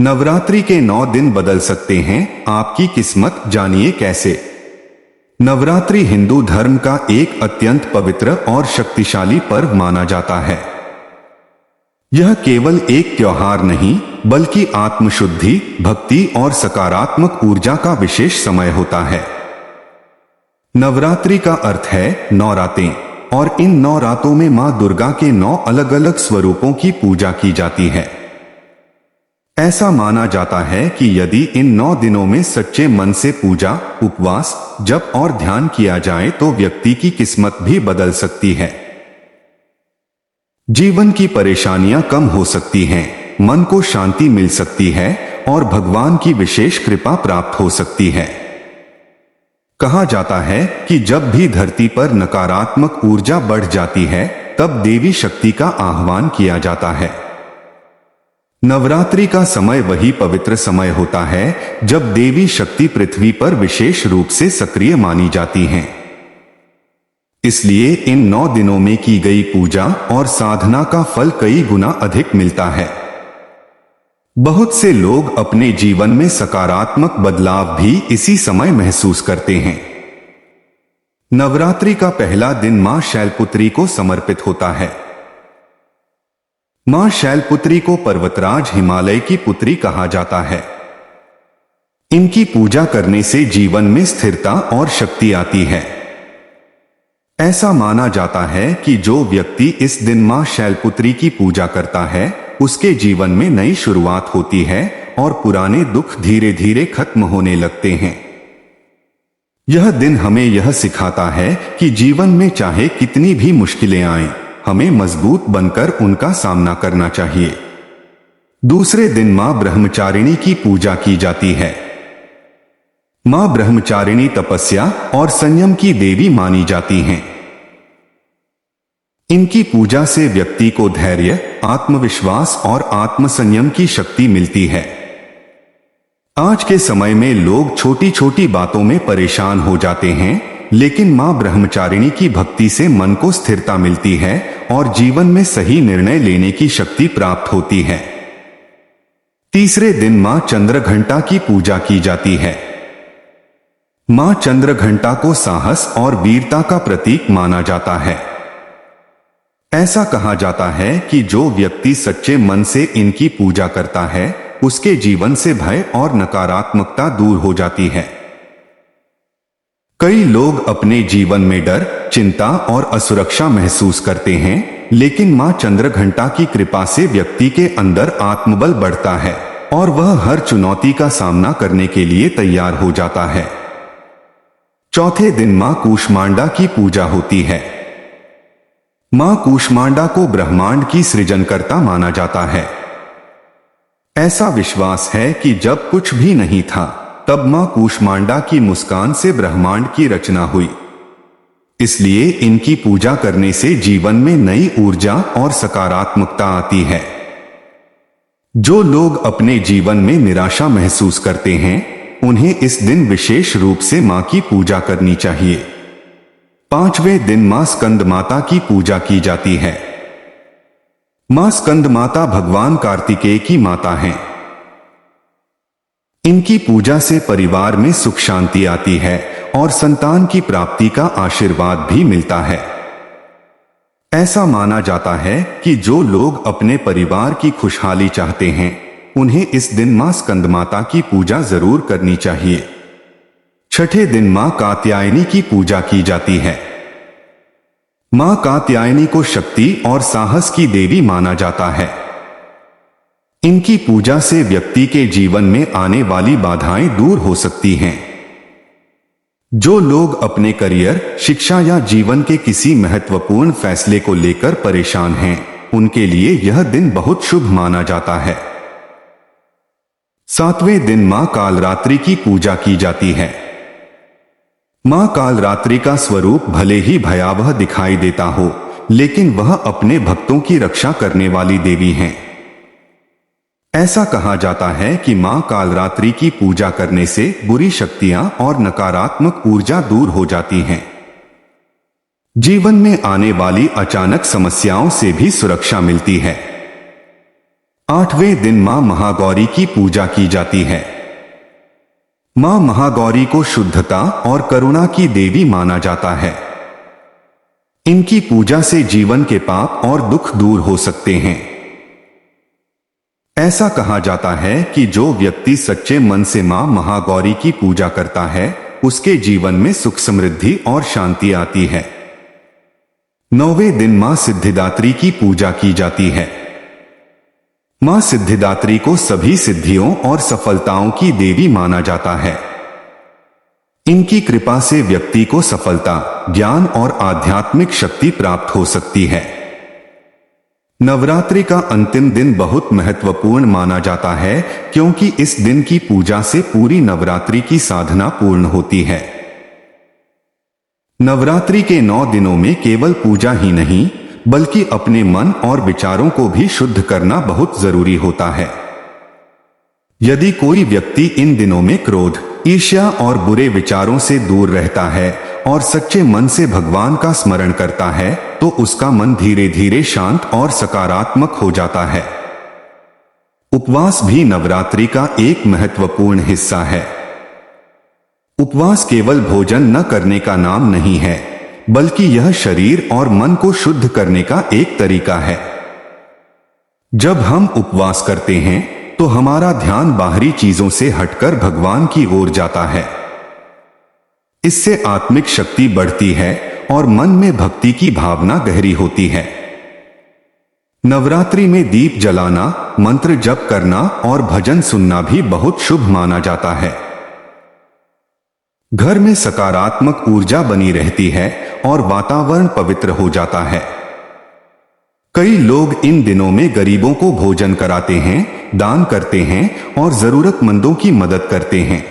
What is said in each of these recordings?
नवरात्रि के 9 दिन बदल सकते हैं आपकी किस्मत, जानिए कैसे। नवरात्रि हिंदू धर्म का एक अत्यंत पवित्र और शक्तिशाली पर्व माना जाता है। यह केवल एक त्योहार नहीं बल्कि आत्मशुद्धि, भक्ति और सकारात्मक ऊर्जा का विशेष समय होता है। नवरात्रि का अर्थ है 9 रातें, और इन 9 रातों में मां दुर्गा के 9 अलग अलग स्वरूपों की पूजा की जाती है। ऐसा माना जाता है कि यदि इन 9 दिनों में सच्चे मन से पूजा, उपवास, जप और ध्यान किया जाए तो व्यक्ति की किस्मत भी बदल सकती है। जीवन की परेशानियां कम हो सकती हैं, मन को शांति मिल सकती है और भगवान की विशेष कृपा प्राप्त हो सकती है। कहा जाता है कि जब भी धरती पर नकारात्मक ऊर्जा बढ़ जाती है तब देवी शक्ति का आह्वान किया जाता है। नवरात्रि का समय वही पवित्र समय होता है जब देवी शक्ति पृथ्वी पर विशेष रूप से सक्रिय मानी जाती हैं। इसलिए इन 9 दिनों में की गई पूजा और साधना का फल कई गुना अधिक मिलता है। बहुत से लोग अपने जीवन में सकारात्मक बदलाव भी इसी समय महसूस करते हैं। नवरात्रि का पहला दिन मां शैलपुत्री को समर्पित होता है। मां शैलपुत्री को पर्वतराज हिमालय की पुत्री कहा जाता है। इनकी पूजा करने से जीवन में स्थिरता और शक्ति आती है। ऐसा माना जाता है कि जो व्यक्ति इस दिन मां शैलपुत्री की पूजा करता है उसके जीवन में नई शुरुआत होती है और पुराने दुख धीरे धीरे खत्म होने लगते हैं। यह दिन हमें यह सिखाता है कि जीवन में चाहे कितनी भी मुश्किलें आएं, हमें मजबूत बनकर उनका सामना करना चाहिए। दूसरे दिन मां ब्रह्मचारिणी की पूजा की जाती है। मां ब्रह्मचारिणी तपस्या और संयम की देवी मानी जाती हैं। इनकी पूजा से व्यक्ति को धैर्य, आत्मविश्वास और आत्मसंयम की शक्ति मिलती है। आज के समय में लोग छोटी छोटी बातों में परेशान हो जाते हैं, लेकिन मां ब्रह्मचारिणी की भक्ति से मन को स्थिरता मिलती है और जीवन में सही निर्णय लेने की शक्ति प्राप्त होती है। तीसरे दिन मां चंद्रघंटा की पूजा की जाती है। मां चंद्रघंटा को साहस और वीरता का प्रतीक माना जाता है। ऐसा कहा जाता है कि जो व्यक्ति सच्चे मन से इनकी पूजा करता है उसके जीवन से भय और नकारात्मकता दूर हो जाती है। कई लोग अपने जीवन में डर, चिंता और असुरक्षा महसूस करते हैं, लेकिन मां चंद्रघंटा की कृपा से व्यक्ति के अंदर आत्मबल बढ़ता है और वह हर चुनौती का सामना करने के लिए तैयार हो जाता है। चौथे दिन मां कूष्मांडा की पूजा होती है। मां कूष्मांडा को ब्रह्मांड की सृजनकर्ता माना जाता है। ऐसा विश्वास है कि जब कुछ भी नहीं था तब मां कूष्मांडा की मुस्कान से ब्रह्मांड की रचना हुई। इसलिए इनकी पूजा करने से जीवन में नई ऊर्जा और सकारात्मकता आती है। जो लोग अपने जीवन में निराशा महसूस करते हैं उन्हें इस दिन विशेष रूप से मां की पूजा करनी चाहिए। पांचवें दिन मां स्कंद माता की पूजा की जाती है। मां स्कंद माता भगवान कार्तिकेय की माता हैं। इनकी पूजा से परिवार में सुख शांति आती है और संतान की प्राप्ति का आशीर्वाद भी मिलता है। ऐसा माना जाता है कि जो लोग अपने परिवार की खुशहाली चाहते हैं उन्हें इस दिन मां स्कंद माता की पूजा जरूर करनी चाहिए। छठे दिन मां कात्यायनी की पूजा की जाती है। मां कात्यायनी को शक्ति और साहस की देवी माना जाता है। इनकी पूजा से व्यक्ति के जीवन में आने वाली बाधाएं दूर हो सकती हैं। जो लोग अपने करियर, शिक्षा या जीवन के किसी महत्वपूर्ण फैसले को लेकर परेशान हैं उनके लिए यह दिन बहुत शुभ माना जाता है। सातवें दिन मां कालरात्रि की पूजा की जाती है। मां कालरात्रि का स्वरूप भले ही भयावह दिखाई देता हो, लेकिन वह अपने भक्तों की रक्षा करने वाली देवी हैं। ऐसा कहा जाता है कि मां कालरात्रि की पूजा करने से बुरी शक्तियां और नकारात्मक ऊर्जा दूर हो जाती हैं। जीवन में आने वाली अचानक समस्याओं से भी सुरक्षा मिलती है। 8वें दिन मां महागौरी की पूजा की जाती है। मां महागौरी को शुद्धता और करुणा की देवी माना जाता है। इनकी पूजा से जीवन के पाप और दुख दूर हो सकते हैं। ऐसा कहा जाता है कि जो व्यक्ति सच्चे मन से मां महागौरी की पूजा करता है उसके जीवन में सुख समृद्धि और शांति आती है। 9वें दिन मां सिद्धिदात्री की पूजा की जाती है। मां सिद्धिदात्री को सभी सिद्धियों और सफलताओं की देवी माना जाता है। इनकी कृपा से व्यक्ति को सफलता, ज्ञान और आध्यात्मिक शक्ति प्राप्त हो सकती है। नवरात्रि का अंतिम दिन बहुत महत्वपूर्ण माना जाता है क्योंकि इस दिन की पूजा से पूरी नवरात्रि की साधना पूर्ण होती है। नवरात्रि के 9 दिनों में केवल पूजा ही नहीं बल्कि अपने मन और विचारों को भी शुद्ध करना बहुत जरूरी होता है। यदि कोई व्यक्ति इन दिनों में क्रोध, ईर्ष्या और बुरे विचारों से दूर रहता है और सच्चे मन से भगवान का स्मरण करता है तो उसका मन धीरे धीरे शांत और सकारात्मक हो जाता है। उपवास भी नवरात्रि का एक महत्वपूर्ण हिस्सा है। उपवास केवल भोजन न करने का नाम नहीं है बल्कि यह शरीर और मन को शुद्ध करने का एक तरीका है। जब हम उपवास करते हैं तो हमारा ध्यान बाहरी चीजों से हटकर भगवान की ओर जाता है। इससे आत्मिक शक्ति बढ़ती है और मन में भक्ति की भावना गहरी होती है। नवरात्रि में दीप जलाना, मंत्र जप करना और भजन सुनना भी बहुत शुभ माना जाता है। घर में सकारात्मक ऊर्जा बनी रहती है और वातावरण पवित्र हो जाता है। कई लोग इन दिनों में गरीबों को भोजन कराते हैं, दान करते हैं और जरूरतमंदों की मदद करते हैं।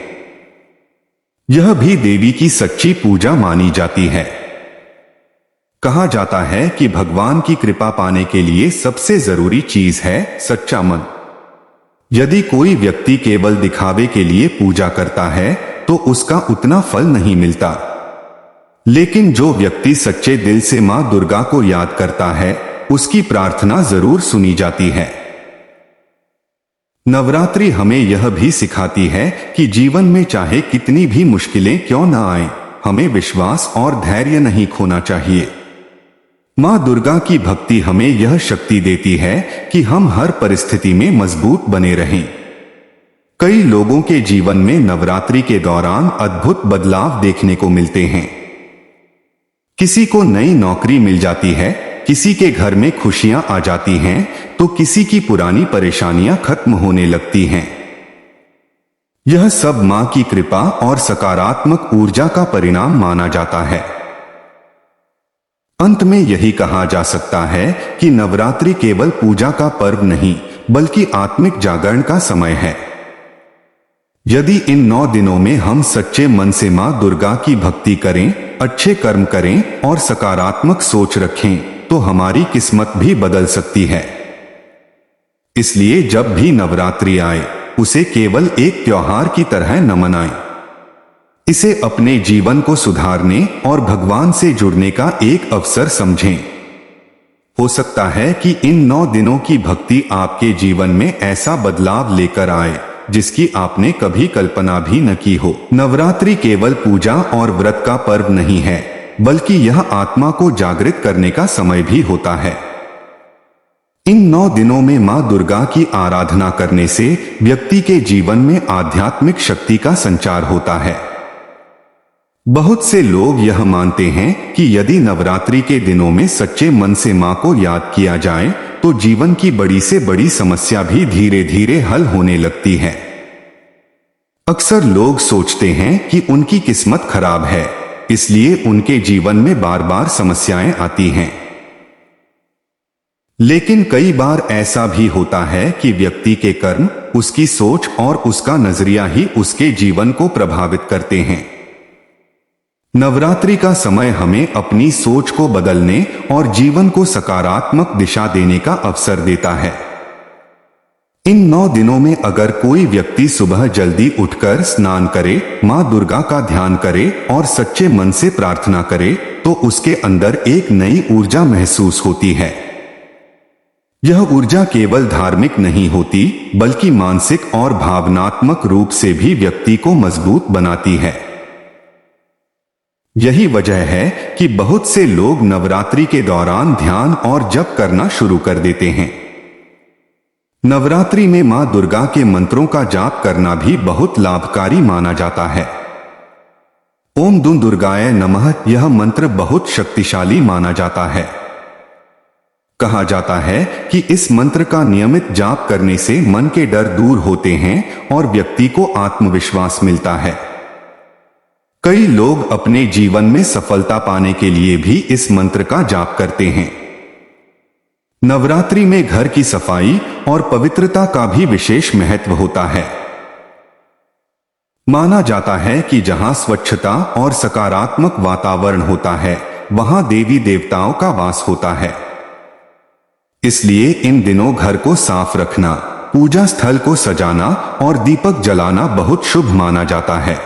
यह भी देवी की सच्ची पूजा मानी जाती है। कहा जाता है कि भगवान की कृपा पाने के लिए सबसे जरूरी चीज है सच्चा मन। यदि कोई व्यक्ति केवल दिखावे के लिए पूजा करता है तो उसका उतना फल नहीं मिलता, लेकिन जो व्यक्ति सच्चे दिल से मां दुर्गा को याद करता है उसकी प्रार्थना जरूर सुनी जाती है। नवरात्रि हमें यह भी सिखाती है कि जीवन में चाहे कितनी भी मुश्किलें क्यों न आए, हमें विश्वास और धैर्य नहीं खोना चाहिए। मां दुर्गा की भक्ति हमें यह शक्ति देती है कि हम हर परिस्थिति में मजबूत बने रहें। कई लोगों के जीवन में नवरात्रि के दौरान अद्भुत बदलाव देखने को मिलते हैं। किसी को नई नौकरी मिल जाती है, किसी के घर में खुशियां आ जाती हैं, तो किसी की पुरानी परेशानियां खत्म होने लगती हैं। यह सब मां की कृपा और सकारात्मक ऊर्जा का परिणाम माना जाता है। अंत में यही कहा जा सकता है कि नवरात्रि केवल पूजा का पर्व नहीं बल्कि आत्मिक जागरण का समय है। यदि इन 9 दिनों में हम सच्चे मन से मां दुर्गा की भक्ति करें, अच्छे कर्म करें और सकारात्मक सोच रखें तो हमारी किस्मत भी बदल सकती है। इसलिए जब भी नवरात्रि आए उसे केवल एक त्योहार की तरह न मनाएं। इसे अपने जीवन को सुधारने और भगवान से जुड़ने का एक अवसर समझें। हो सकता है कि इन 9 दिनों की भक्ति आपके जीवन में ऐसा बदलाव लेकर आए जिसकी आपने कभी कल्पना भी न की हो। नवरात्रि केवल पूजा और व्रत का पर्व नहीं है बल्कि यह आत्मा को जागृत करने का समय भी होता है। इन 9 दिनों में मां दुर्गा की आराधना करने से व्यक्ति के जीवन में आध्यात्मिक शक्ति का संचार होता है। बहुत से लोग यह मानते हैं कि यदि नवरात्रि के दिनों में सच्चे मन से मां को याद किया जाए तो जीवन की बड़ी से बड़ी समस्या भी धीरे धीरे हल होने लगती है। अक्सर लोग सोचते हैं कि उनकी किस्मत खराब है, इसलिए उनके जीवन में बार बार समस्याएं आती हैं। लेकिन कई बार ऐसा भी होता है कि व्यक्ति के कर्म, उसकी सोच और उसका नजरिया ही उसके जीवन को प्रभावित करते हैं। नवरात्रि का समय हमें अपनी सोच को बदलने और जीवन को सकारात्मक दिशा देने का अवसर देता है। इन 9 दिनों में अगर कोई व्यक्ति सुबह जल्दी उठकर स्नान करे, मां दुर्गा का ध्यान करे और सच्चे मन से प्रार्थना करे तो उसके अंदर एक नई ऊर्जा महसूस होती है। यह ऊर्जा केवल धार्मिक नहीं होती बल्कि मानसिक और भावनात्मक रूप से भी व्यक्ति को मजबूत बनाती है। यही वजह है कि बहुत से लोग नवरात्रि के दौरान ध्यान और जप करना शुरू कर देते हैं। नवरात्रि में मां दुर्गा के मंत्रों का जाप करना भी बहुत लाभकारी माना जाता है। ओम दुं दुर्गाय नमः यह मंत्र बहुत शक्तिशाली माना जाता है। कहा जाता है कि इस मंत्र का नियमित जाप करने से मन के डर दूर होते हैं और व्यक्ति को आत्मविश्वास मिलता है। कई लोग अपने जीवन में सफलता पाने के लिए भी इस मंत्र का जाप करते हैं। नवरात्रि में घर की सफाई और पवित्रता का भी विशेष महत्व होता है। माना जाता है कि जहां स्वच्छता और सकारात्मक वातावरण होता है वहां देवी देवताओं का वास होता है। इसलिए इन दिनों घर को साफ रखना, पूजा स्थल को सजाना और दीपक जलाना बहुत शुभ माना जाता है।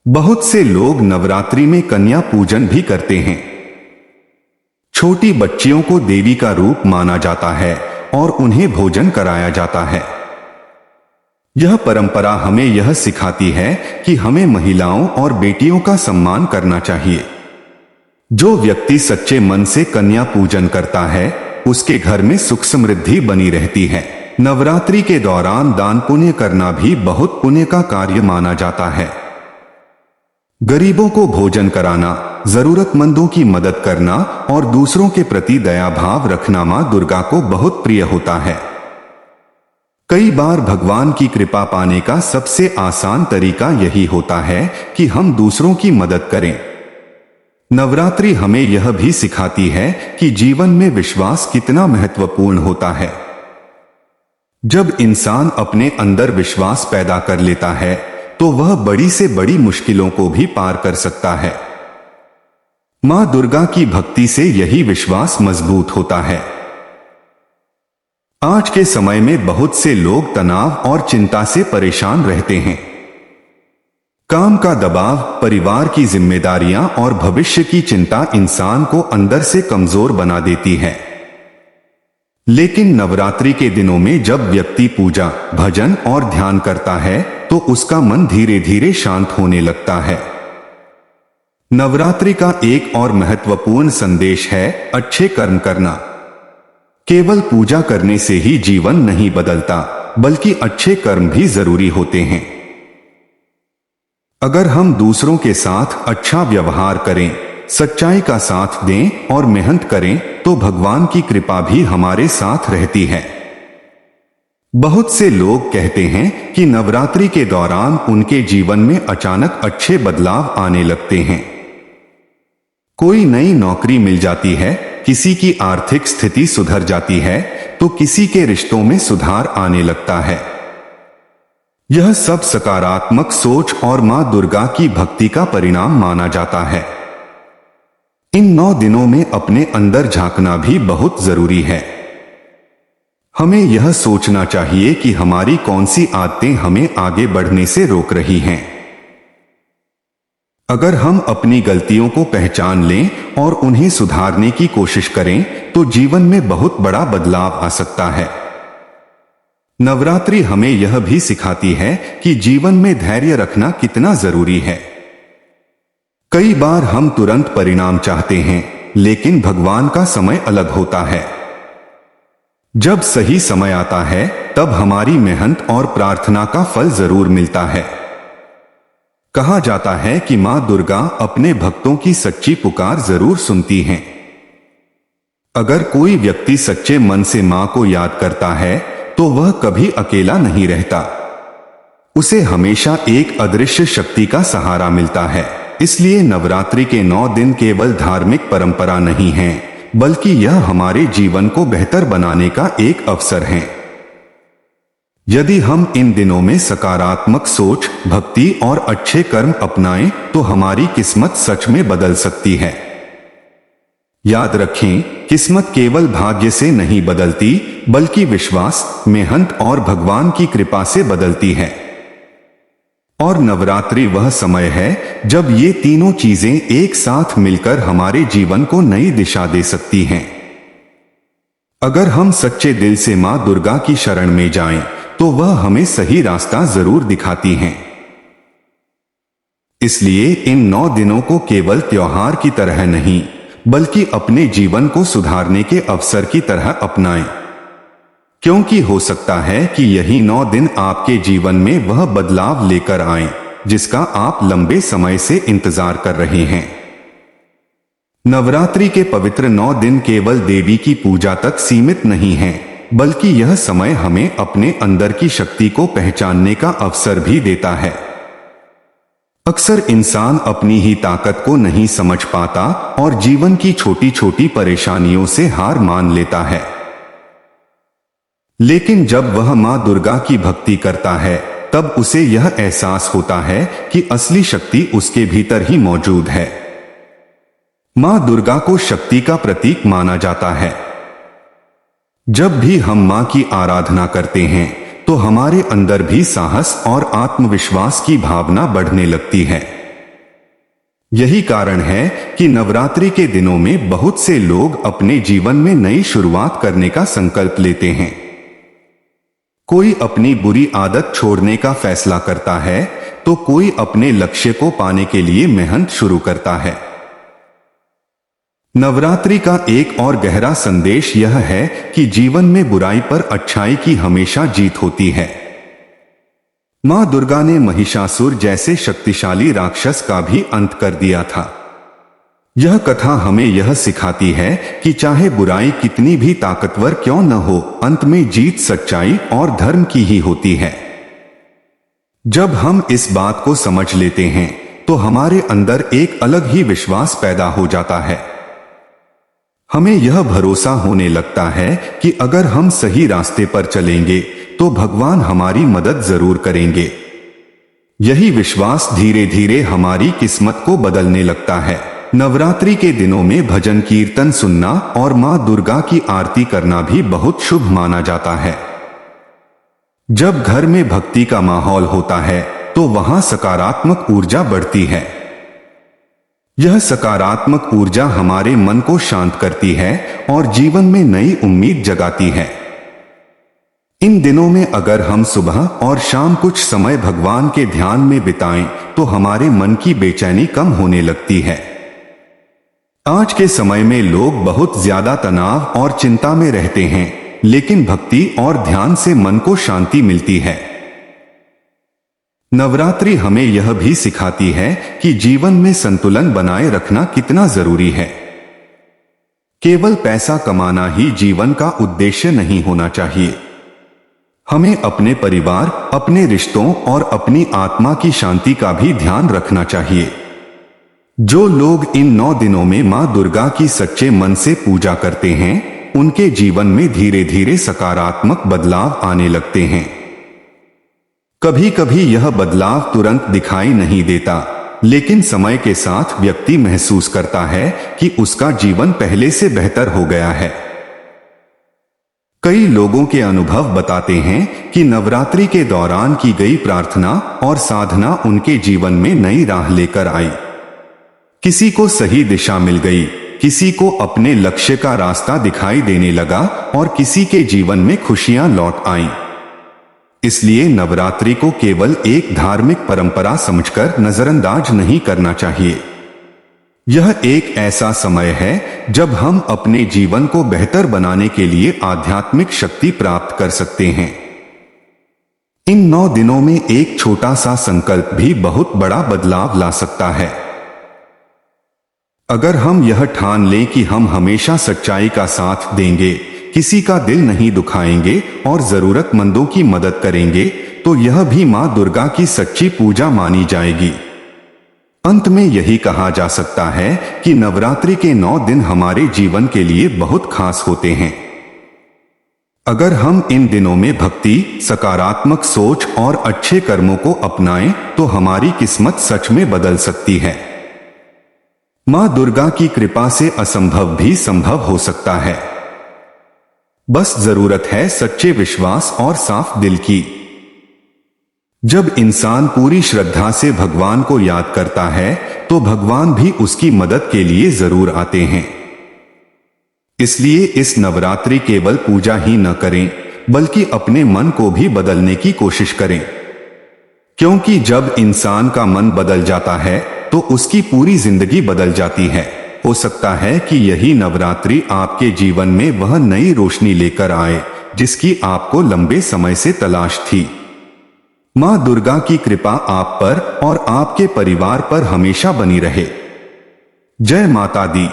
बहुत से लोग नवरात्रि में कन्या पूजन भी करते हैं। छोटी बच्चियों को देवी का रूप माना जाता है और उन्हें भोजन कराया जाता है। यह परंपरा हमें यह सिखाती है कि हमें महिलाओं और बेटियों का सम्मान करना चाहिए। जो व्यक्ति सच्चे मन से कन्या पूजन करता है उसके घर में सुख समृद्धि बनी रहती है। नवरात्रि के दौरान दान पुण्य करना भी बहुत पुण्य का कार्य माना जाता है। गरीबों को भोजन कराना, जरूरतमंदों की मदद करना और दूसरों के प्रति दया भाव रखना मां दुर्गा को बहुत प्रिय होता है। कई बार भगवान की कृपा पाने का सबसे आसान तरीका यही होता है कि हम दूसरों की मदद करें। नवरात्रि हमें यह भी सिखाती है कि जीवन में विश्वास कितना महत्वपूर्ण होता है। जब इंसान अपने अंदर विश्वास पैदा कर लेता है तो वह बड़ी से बड़ी मुश्किलों को भी पार कर सकता है। मां दुर्गा की भक्ति से यही विश्वास मजबूत होता है। आज के समय में बहुत से लोग तनाव और चिंता से परेशान रहते हैं। काम का दबाव, परिवार की जिम्मेदारियां और भविष्य की चिंता इंसान को अंदर से कमजोर बना देती है। लेकिन नवरात्रि के दिनों में जब व्यक्ति पूजा, भजन और ध्यान करता है तो उसका मन धीरे धीरे शांत होने लगता है। नवरात्रि का एक और महत्वपूर्ण संदेश है अच्छे कर्म करना। केवल पूजा करने से ही जीवन नहीं बदलता, बल्कि अच्छे कर्म भी जरूरी होते हैं। अगर हम दूसरों के साथ अच्छा व्यवहार करें, सच्चाई का साथ दें और मेहनत करें तो भगवान की कृपा भी हमारे साथ रहती है। बहुत से लोग कहते हैं कि नवरात्रि के दौरान उनके जीवन में अचानक अच्छे बदलाव आने लगते हैं। कोई नई नौकरी मिल जाती है, किसी की आर्थिक स्थिति सुधर जाती है तो किसी के रिश्तों में सुधार आने लगता है। यह सब सकारात्मक सोच और मां दुर्गा की भक्ति का परिणाम माना जाता है। इन 9 दिनों में अपने अंदर झांकना भी बहुत जरूरी है। हमें यह सोचना चाहिए कि हमारी कौन सी आदतें हमें आगे बढ़ने से रोक रही हैं। अगर हम अपनी गलतियों को पहचान लें और उन्हें सुधारने की कोशिश करें तो जीवन में बहुत बड़ा बदलाव आ सकता है। नवरात्रि हमें यह भी सिखाती है कि जीवन में धैर्य रखना कितना जरूरी है। कई बार हम तुरंत परिणाम चाहते हैं, लेकिन भगवान का समय अलग होता है। जब सही समय आता है तब हमारी मेहनत और प्रार्थना का फल जरूर मिलता है। कहा जाता है कि मां दुर्गा अपने भक्तों की सच्ची पुकार जरूर सुनती हैं। अगर कोई व्यक्ति सच्चे मन से मां को याद करता है तो वह कभी अकेला नहीं रहता। उसे हमेशा एक अदृश्य शक्ति का सहारा मिलता है। इसलिए नवरात्रि के 9 दिन केवल धार्मिक परंपरा नहीं हैं, बल्कि यह हमारे जीवन को बेहतर बनाने का एक अवसर है। यदि हम इन दिनों में सकारात्मक सोच, भक्ति और अच्छे कर्म अपनाएं तो हमारी किस्मत सच में बदल सकती है। याद रखें, किस्मत केवल भाग्य से नहीं बदलती, बल्कि विश्वास, मेहनत और भगवान की कृपा से बदलती है। और नवरात्रि वह समय है जब ये तीनों चीजें एक साथ मिलकर हमारे जीवन को नई दिशा दे सकती हैं। अगर हम सच्चे दिल से मां दुर्गा की शरण में जाएं, तो वह हमें सही रास्ता जरूर दिखाती हैं। इसलिए इन 9 दिनों को केवल त्योहार की तरह नहीं, बल्कि अपने जीवन को सुधारने के अवसर की तरह अपनाएं। क्योंकि हो सकता है कि यही 9 दिन आपके जीवन में वह बदलाव लेकर आएं, जिसका आप लंबे समय से इंतजार कर रहे हैं। नवरात्रि के पवित्र 9 दिन केवल देवी की पूजा तक सीमित नहीं हैं, बल्कि यह समय हमें अपने अंदर की शक्ति को पहचानने का अवसर भी देता है। अक्सर इंसान अपनी ही ताकत को नहीं समझ पाता और जीवन की छोटी छोटी परेशानियों से हार मान लेता है। लेकिन जब वह मां दुर्गा की भक्ति करता है, तब उसे यह एहसास होता है कि असली शक्ति उसके भीतर ही मौजूद है। मां दुर्गा को शक्ति का प्रतीक माना जाता है। जब भी हम मां की आराधना करते हैं, तो हमारे अंदर भी साहस और आत्मविश्वास की भावना बढ़ने लगती है। यही कारण है कि नवरात्रि के दिनों में बहुत से लोग अपने जीवन में नई शुरुआत करने का संकल्प लेते हैं। कोई अपनी बुरी आदत छोड़ने का फैसला करता है, तो कोई अपने लक्ष्य को पाने के लिए मेहनत शुरू करता है। नवरात्रि का एक और गहरा संदेश यह है कि जीवन में बुराई पर अच्छाई की हमेशा जीत होती है। मां दुर्गा ने महिषासुर जैसे शक्तिशाली राक्षस का भी अंत कर दिया था। यह कथा हमें यह सिखाती है कि चाहे बुराई कितनी भी ताकतवर क्यों न हो, अंत में जीत सच्चाई और धर्म की ही होती है। जब हम इस बात को समझ लेते हैं, तो हमारे अंदर एक अलग ही विश्वास पैदा हो जाता है। हमें यह भरोसा होने लगता है कि अगर हम सही रास्ते पर चलेंगे, तो भगवान हमारी मदद जरूर करेंगे। यही विश्वास धीरे धीरे हमारी किस्मत को बदलने लगता है। नवरात्रि के दिनों में भजन कीर्तन सुनना और मां दुर्गा की आरती करना भी बहुत शुभ माना जाता है। जब घर में भक्ति का माहौल होता है, तो वहां सकारात्मक ऊर्जा बढ़ती है। यह सकारात्मक ऊर्जा हमारे मन को शांत करती है और जीवन में नई उम्मीद जगाती है। इन दिनों में अगर हम सुबह और शाम कुछ समय भगवान के ध्यान में बिताएं, तो हमारे मन की बेचैनी कम होने लगती है। आज के समय में लोग बहुत ज्यादा तनाव और चिंता में रहते हैं, लेकिन भक्ति और ध्यान से मन को शांति मिलती है। नवरात्रि हमें यह भी सिखाती है कि जीवन में संतुलन बनाए रखना कितना जरूरी है। केवल पैसा कमाना ही जीवन का उद्देश्य नहीं होना चाहिए। हमें अपने परिवार, अपने रिश्तों और अपनी आत्मा की शांति का भी ध्यान रखना चाहिए। जो लोग इन 9 दिनों में मां दुर्गा की सच्चे मन से पूजा करते हैं, उनके जीवन में धीरे धीरे सकारात्मक बदलाव आने लगते हैं। कभी कभी यह बदलाव तुरंत दिखाई नहीं देता, लेकिन समय के साथ व्यक्ति महसूस करता है कि उसका जीवन पहले से बेहतर हो गया है। कई लोगों के अनुभव बताते हैं कि नवरात्रि के दौरान की गई प्रार्थना और साधना उनके जीवन में नई राह लेकर आई। किसी को सही दिशा मिल गई, किसी को अपने लक्ष्य का रास्ता दिखाई देने लगा और किसी के जीवन में खुशियां लौट आईं। इसलिए नवरात्रि को केवल एक धार्मिक परंपरा समझकर नजरअंदाज नहीं करना चाहिए। यह एक ऐसा समय है जब हम अपने जीवन को बेहतर बनाने के लिए आध्यात्मिक शक्ति प्राप्त कर सकते हैं। इन 9 दिनों में एक छोटा सा संकल्प भी बहुत बड़ा बदलाव ला सकता है। अगर हम यह ठान लें कि हम हमेशा सच्चाई का साथ देंगे, किसी का दिल नहीं दुखाएंगे और जरूरतमंदों की मदद करेंगे, तो यह भी मां दुर्गा की सच्ची पूजा मानी जाएगी। अंत में यही कहा जा सकता है कि नवरात्रि के 9 दिन हमारे जीवन के लिए बहुत खास होते हैं। अगर हम इन दिनों में भक्ति, सकारात्मक सोच और अच्छे कर्मों को अपनाएं, तो हमारी किस्मत सच में बदल सकती है। मां दुर्गा की कृपा से असंभव भी संभव हो सकता है। बस जरूरत है सच्चे विश्वास और साफ दिल की। जब इंसान पूरी श्रद्धा से भगवान को याद करता है, तो भगवान भी उसकी मदद के लिए जरूर आते हैं। इसलिए इस नवरात्रि केवल पूजा ही न करें, बल्कि अपने मन को भी बदलने की कोशिश करें, क्योंकि जब इंसान का मन बदल जाता है तो उसकी पूरी जिंदगी बदल जाती है। हो सकता है कि यही नवरात्रि आपके जीवन में वह नई रोशनी लेकर आए जिसकी आपको लंबे समय से तलाश थी। मां दुर्गा की कृपा आप पर और आपके परिवार पर हमेशा बनी रहे। जय माता दी।